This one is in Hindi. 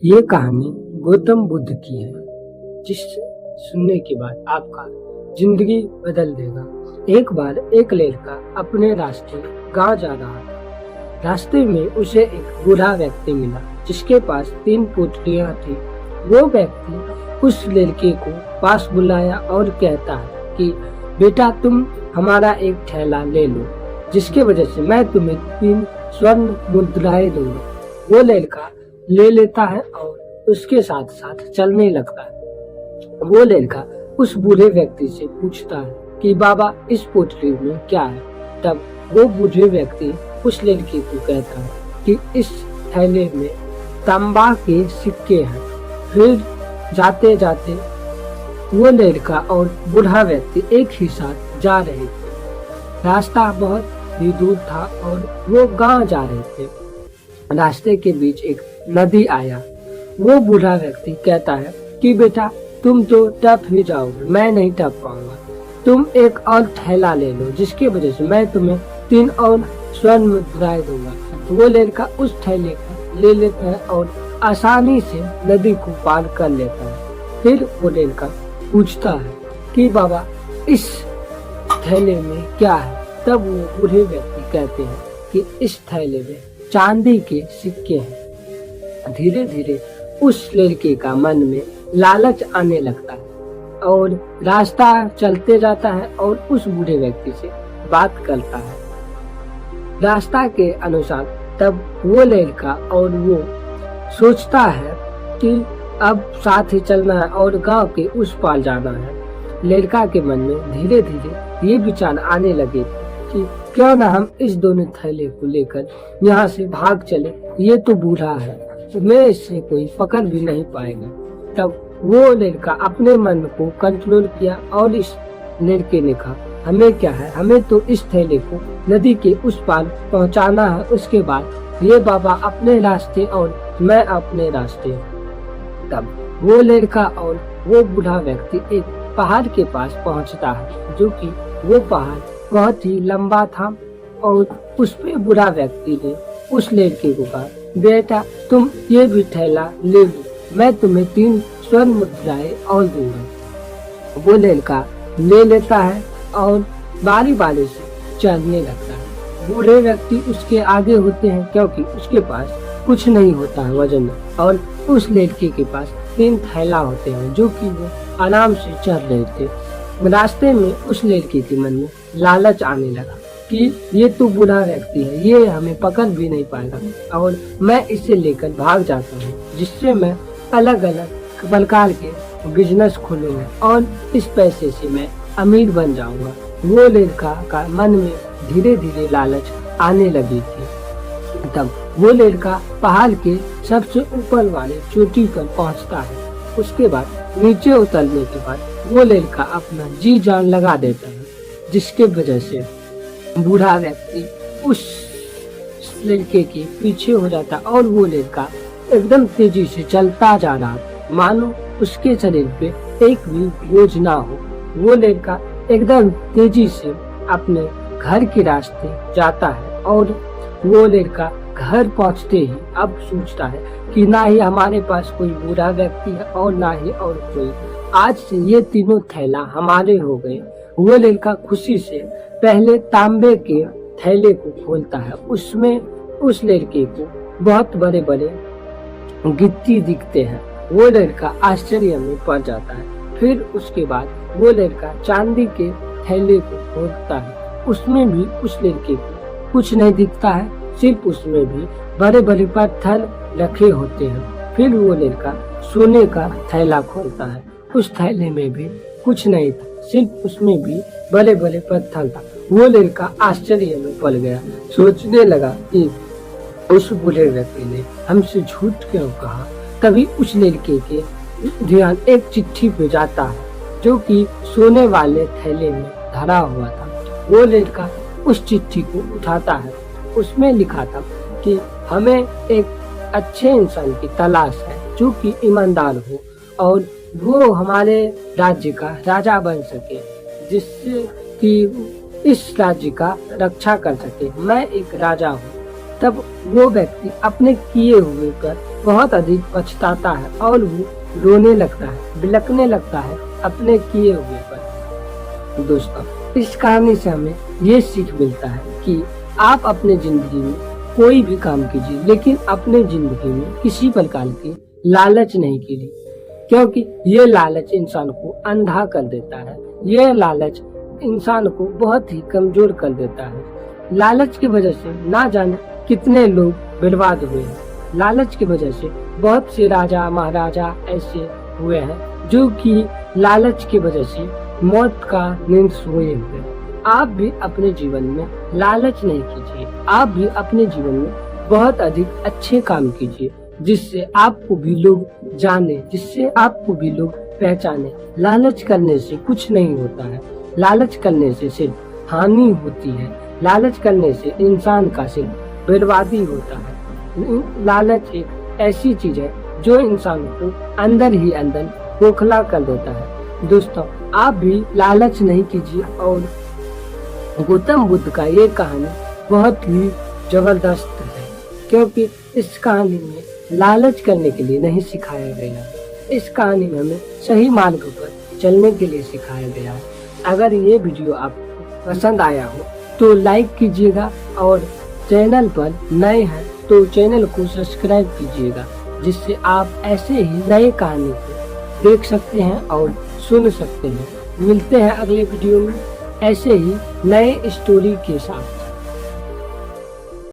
ये कहानी गौतम बुद्ध की है, जिस सुनने के बाद आपका जिंदगी बदल देगा। एक बार एक लड़का अपने रास्ते गांव जा रहा था। रास्ते में उसे एक बूढ़ा व्यक्ति मिला जिसके पास 3 पुतलियां थी। वो व्यक्ति उस लड़के को पास बुलाया और कहता है कि बेटा, तुम हमारा एक थैला ले लो, जिसके वजह से मैं तुम्हें 3 स्वर्ण मुद्राएं दूंगा। वो लड़का ले लेता है और उसके साथ साथ चलने लगता है। वो लड़का उस बूढ़े व्यक्ति से पूछता है कि बाबा, इस पोटली में क्या है? तब वो बूढ़े व्यक्ति उस लड़के को कहता है कि इस थैले में तांबा के सिक्के हैं। फिर जाते जाते वो लड़का और बूढ़ा व्यक्ति एक ही साथ जा रहे थे। रास्ता बहुत ही दूर था और वो गांव जा रहे थे। रास्ते के बीच एक नदी आया। वो बूढ़ा व्यक्ति कहता है कि बेटा, तुम तो टप ही जाओगे, मैं नहीं टप पाऊंगा। तुम एक और थैला ले लो, जिसकी वजह से मैं तुम्हें 3 और स्वर्ण मुद्राएं दूंगा। वो लड़का उस थैले को ले लेता है और आसानी से नदी को पार कर लेता है। फिर वो लड़का पूछता है कि बाबा, इस थैले में क्या है? तब वो बूढ़े व्यक्ति कहते हैं कि इस थैले में चांदी के सिक्के हैं। धीरे धीरे उस लड़के का मन में लालच आने लगता है और रास्ता चलते जाता है और उस बूढ़े व्यक्ति से बात करता है रास्ता के अनुसार। तब वो लड़का और वो सोचता है कि अब साथ ही चलना है और गांव के उस पार जाना है। लड़का के मन में धीरे धीरे ये विचार आने लगे कि क्यों ना हम इस दोनों थैले को लेकर यहाँ से भाग चले। ये तो बूढ़ा है, तो मैं इससे कोई पकड़ भी नहीं पाएगा। तब वो लड़का अपने मन को कंट्रोल किया और इस लड़के ने कहा, हमें क्या है, हमें तो इस थैले को नदी के उस पार पहुंचाना है। उसके बाद ये बाबा अपने रास्ते और मैं अपने रास्ते। तब वो लड़का और वो बूढ़ा व्यक्ति एक पहाड़ के पास पहुंचता है, जो कि वो पहाड़ बहुत ही लंबा था। और उस पे बूढ़ा व्यक्ति ने उस लड़के को कहा, बेटा, तुम ये भी थैला ले लो, मैं तुम्हें 3 स्वर्ण मुद्राएं और दूंगा। वो लड़का ले लेता है और बारी बारी से चलने लगता है। बूढ़े व्यक्ति उसके आगे होते हैं क्योंकि उसके पास कुछ नहीं होता है वजन, और उस लड़के के पास 3 थैला होते हैं जो कि वो आराम से चल रहे थे। रास्ते में उस लड़के के मन में लालच आने लगा कि ये तो बूढ़ा व्यक्ति है, ये हमें पकड़ भी नहीं पाएगा और मैं इसे लेकर भाग जाता हूँ, जिससे मैं अलग अलग प्रकार के बिजनेस खोलूंगा और इस पैसे से मैं अमीर बन जाऊंगा। वो लड़का का मन में धीरे धीरे लालच आने लगी थी। तब वो लड़का पहाड़ के सबसे ऊपर वाले चोटी पर पहुँचता है। उसके बाद नीचे उतरने के बाद वो लड़का अपना जी जान लगा देता है, जिसके वजह से बूढ़ा व्यक्ति उस लड़के के पीछे हो जाता और वो लड़का एकदम तेजी से चलता जा रहा, मानो उसके शरीर पे एक भी बोझ ना हो। वो लड़का एकदम तेजी से अपने घर के रास्ते जाता है और वो लड़का घर पहुंचते ही अब सोचता है कि ना ही हमारे पास कोई बूढ़ा व्यक्ति है और ना ही और कोई, आज से ये तीनों थैला हमारे हो गए। वो लड़का खुशी से पहले तांबे के थैले को खोलता है। उसमें उस लड़के को बहुत बड़े बड़े गिट्टी दिखते हैं। वो लड़का आश्चर्य में पड़ जाता है। फिर उसके बाद वो लड़का चांदी के थैले को खोलता है। उसमें भी उस लड़के को कुछ नहीं दिखता है, सिर्फ उसमें भी बड़े बड़े पत्थर रखे होते हैं। फिर वो लड़का सोने का थैला खोलता है। उस थैले में भी कुछ नहीं था, सिर्फ उसमें भी बड़े बड़े पत्थर था। वो लड़का आश्चर्य में पड़ गया, सोचने लगा कि उस बूढ़े व्यक्ति ने हमसे झूठ क्यों कहा। तभी उस लड़के के ध्यान एक चिट्ठी पे जाता है, जो कि सोने वाले थैले में धरा हुआ था। वो लड़का उस चिट्ठी को उठाता है। उसमें लिखा था कि हमें एक अच्छे इंसान की तलाश है, जो कि ईमानदार हो और वो हमारे राज्य का राजा बन सके, जिससे कि इस राज्य का रक्षा कर सके। मैं एक राजा हूँ तब वो व्यक्ति अपने किए हुए पर बहुत अधिक पछताता है और वो रोने लगता है, बिलखने लगता है अपने किए हुए पर। दोस्तों, इस कहानी से हमें ये सीख मिलता है कि आप अपने जिंदगी में कोई भी काम कीजिए, लेकिन अपने जिंदगी में किसी प्रकार की लालच नहीं कीजिए, क्योंकि ये लालच इंसान को अंधा कर देता है। ये लालच इंसान को बहुत ही कमजोर कर देता है। लालच की वजह से ना जाने कितने लोग बर्बाद हुए हैं। लालच की वजह से बहुत से राजा महाराजा ऐसे हुए हैं जो कि लालच की वजह से मौत का नींद सोए हुए। आप भी अपने जीवन में लालच नहीं कीजिए। आप भी अपने जीवन में बहुत अधिक अच्छे काम कीजिए, जिससे आपको भी लोग जाने, जिससे आपको भी लोग पहचाने। लालच करने से कुछ नहीं होता है। लालच करने से सिर्फ हानि होती है। लालच करने से इंसान का सिर्फ बर्बादी होता है। लालच एक ऐसी चीज है जो इंसान को अंदर ही अंदर खोखला कर देता है। दोस्तों, आप भी लालच नहीं कीजिए। और गौतम बुद्ध का ये कहानी बहुत ही जबरदस्त है, क्योंकि इस कहानी में लालच करने के लिए नहीं सिखाया गया। इस कहानी में हमें सही मार्ग पर चलने के लिए सिखाया गया है। अगर ये वीडियो आपको पसंद आया हो तो लाइक कीजिएगा, और चैनल पर नए हैं तो चैनल को सब्सक्राइब कीजिएगा, जिससे आप ऐसे ही नए कहानी को देख सकते हैं और सुन सकते हैं। मिलते हैं अगले वीडियो में ऐसे ही नए स्टोरी के साथ।